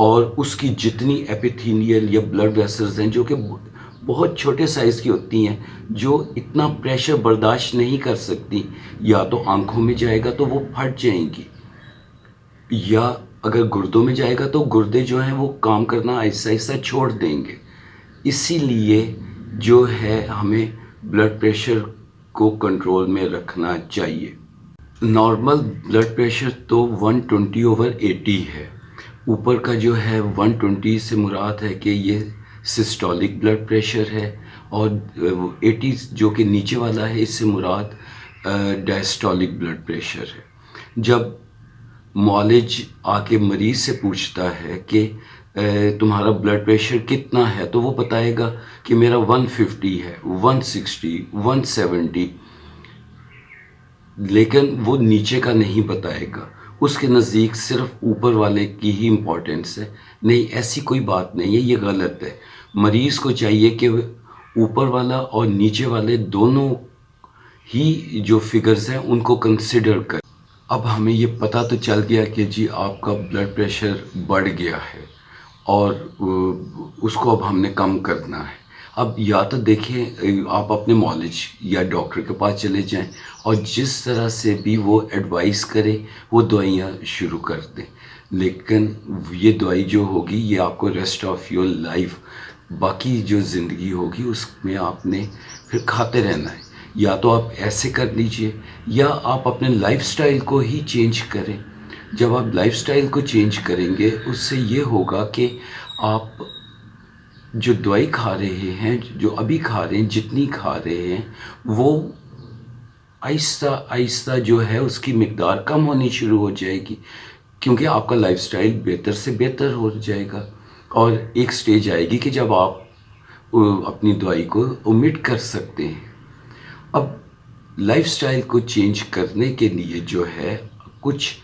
اور اس کی جتنی ایپیتھیلیل یا بلڈ ویسلز ہیں جو کہ بہت چھوٹے سائز کی ہوتی ہیں، جو اتنا پریشر برداشت نہیں کر سکتی، یا تو آنکھوں میں جائے گا تو وہ پھٹ جائیں گی، یا اگر گردوں میں جائے گا تو گردے جو ہیں وہ کام کرنا آہستہ آہستہ چھوڑ دیں گے۔ اسی لیے جو ہے ہمیں بلڈ پریشر کو کنٹرول میں رکھنا چاہیے۔ نارمل بلڈ پریشر تو 120/80 ہے۔ اوپر کا جو ہے 120 سے مراد ہے کہ یہ سسٹولک بلڈ پریشر ہے، اور 80 جو کہ نیچے والا ہے اس سے مراد ڈائسٹولک بلڈ پریشر ہے۔ جب معالج آ کے مریض سے پوچھتا ہے کہ تمہارا بلڈ پریشر کتنا ہے، تو وہ بتائے گا کہ میرا 150 ہے، 160، 170، لیکن وہ نیچے کا نہیں بتائے گا۔ اس کے نزدیک صرف اوپر والے کی ہی امپورٹنس ہے۔ نہیں، ایسی کوئی بات نہیں ہے، یہ غلط ہے۔ مریض کو چاہیے کہ اوپر والا اور نیچے والے دونوں ہی جو فگرز ہیں ان کو کنسیڈر کریں۔ اب ہمیں یہ پتہ تو چل گیا کہ جی آپ کا بلڈ پریشر بڑھ گیا ہے اور اس کو اب ہم نے کم کرنا ہے۔ اب یا تو دیکھیں آپ اپنے معالج یا ڈاکٹر کے پاس چلے جائیں اور جس طرح سے بھی وہ ایڈوائز کرے وہ دوائیاں شروع کر دیں، لیکن یہ دوائی جو ہوگی یہ آپ کو ریسٹ آف یور لائف، باقی جو زندگی ہوگی اس میں آپ نے پھر کھاتے رہنا ہے۔ یا تو آپ ایسے کر لیجئے یا آپ اپنے لائف سٹائل کو ہی چینج کریں۔ جب آپ لائف سٹائل کو چینج کریں گے اس سے یہ ہوگا کہ آپ جو دوائی کھا رہے ہیں، جو ابھی کھا رہے ہیں، جتنی کھا رہے ہیں، وہ آہستہ آہستہ جو ہے اس کی مقدار کم ہونی شروع ہو جائے گی، کیونکہ آپ کا لائف سٹائل بہتر سے بہتر ہو جائے گا، اور ایک سٹیج آئے گی کہ جب آپ اپنی دوائی کو اومٹ کر سکتے ہیں۔ اب لائف سٹائل کو چینج کرنے کے لیے جو ہے کچھ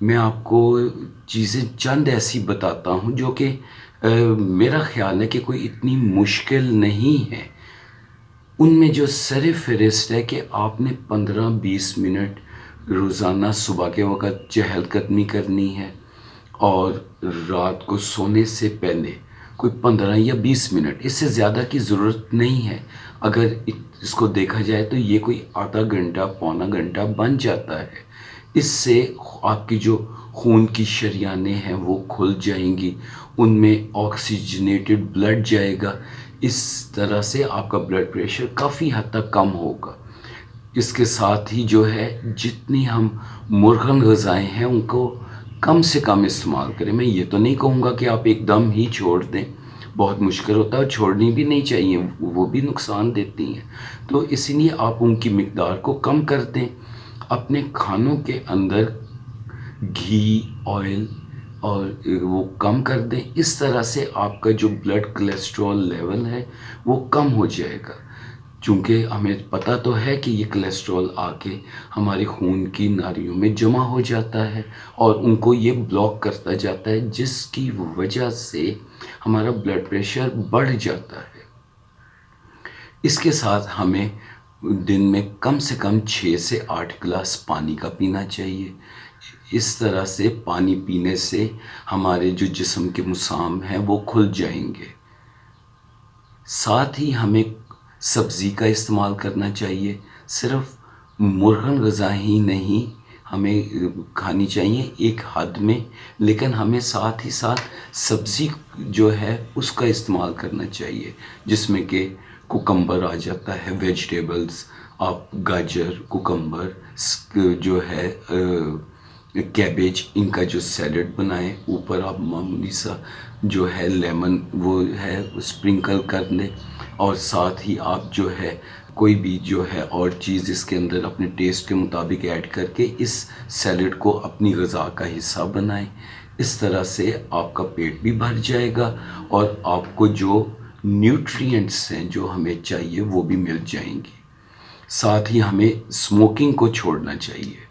میں آپ کو چیزیں چند ایسی بتاتا ہوں جو کہ میرا خیال ہے کہ کوئی اتنی مشکل نہیں ہے۔ ان میں جو سر فہرست ہے کہ آپ نے 15-20 منٹ روزانہ صبح کے وقت چہل قدمی کرنی ہے، اور رات کو سونے سے پہلے کوئی 15 یا 20 منٹ، اس سے زیادہ کی ضرورت نہیں ہے۔ اگر اس کو دیکھا جائے تو یہ کوئی آدھا گھنٹہ پونا گھنٹہ بن جاتا ہے۔ اس سے آپ کی جو خون کی شریانیں ہیں وہ کھل جائیں گی، ان میں آکسیجنیٹڈ بلڈ جائے گا، اس طرح سے آپ کا بلڈ پریشر کافی حد تک کم ہوگا۔ اس کے ساتھ ہی جو ہے جتنی ہم مرغن غذائیں ہیں ان کو کم سے کم استعمال کریں۔ میں یہ تو نہیں کہوں گا کہ آپ ایک دم ہی چھوڑ دیں، بہت مشکل ہوتا ہے، اور چھوڑنی بھی نہیں چاہیے، وہ بھی نقصان دیتی ہیں۔ تو اس لیے آپ ان کی مقدار کو کم کر دیں، اپنے کھانوں کے اندر گھی، آئل اور وہ کم کر دیں۔ اس طرح سے آپ کا جو بلڈ کولیسٹرول لیول ہے وہ کم ہو جائے گا، چونکہ ہمیں پتہ تو ہے کہ یہ کولیسٹرول آ کے ہماری خون کی نالیوں میں جمع ہو جاتا ہے اور ان کو یہ بلاک کرتا جاتا ہے، جس کی وجہ سے ہمارا بلڈ پریشر بڑھ جاتا ہے۔ اس کے ساتھ ہمیں دن میں کم سے کم 6 سے 8 گلاس پانی کا پینا چاہیے۔ اس طرح سے پانی پینے سے ہمارے جو جسم کے مسام ہیں وہ کھل جائیں گے۔ ساتھ ہی ہمیں سبزی کا استعمال کرنا چاہیے، صرف مرغن غذا ہی نہیں ہمیں کھانی چاہیے ایک حد میں، لیکن ہمیں ساتھ ہی ساتھ سبزی جو ہے اس کا استعمال کرنا چاہیے، جس میں کہ کوکمبر آ جاتا ہے، ویجیٹیبلز، آپ گاجر، کوکمبر جو ہے کیبیج، ان کا جو سیلڈ بنائیں، اوپر آپ معمولی سا جو ہے لیمن وہ ہے اسپرنکل کر لیں، اور ساتھ ہی آپ جو ہے کوئی بھی جو ہے اور چیز اس کے اندر اپنے ٹیسٹ کے مطابق ایڈ کر کے اس سیلڈ کو اپنی غذا کا حصہ بنائیں۔ اس طرح سے آپ کا پیٹ بھی بھر جائے گا اور آپ کو جو نیوٹرینٹس ہیں جو ہمیں چاہیے وہ بھی مل جائیں گی۔ ساتھ ہی ہمیں اسموکنگ کو چھوڑنا چاہیے،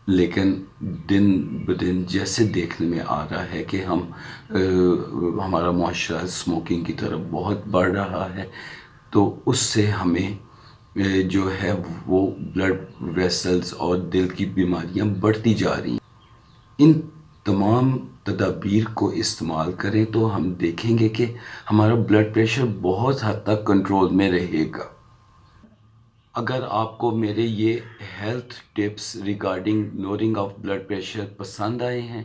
لیکن دن بدن جیسے دیکھنے میں آ رہا ہے کہ ہمارا معاشرہ اسموکنگ کی طرف بہت بڑھ رہا ہے، تو اس سے ہمیں جو ہے وہ بلڈ ویسلز اور دل کی بیماریاں بڑھتی جا رہی ہیں۔ ان تمام تدابیر کو استعمال کریں تو ہم دیکھیں گے کہ ہمارا بلڈ پریشر بہت حد تک کنٹرول میں رہے گا۔ اگر آپ کو میرے یہ health tips regarding lowering of blood pressure پسند آئے ہیں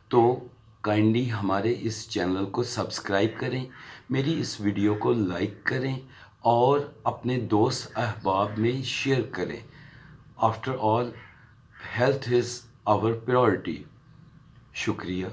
تو کائنڈلی ہمارے اس چینل کو سبسکرائب کریں، میری اس ویڈیو کو لائک کریں اور اپنے دوست احباب میں شیئر کریں۔ After all health is our priority. شکریہ۔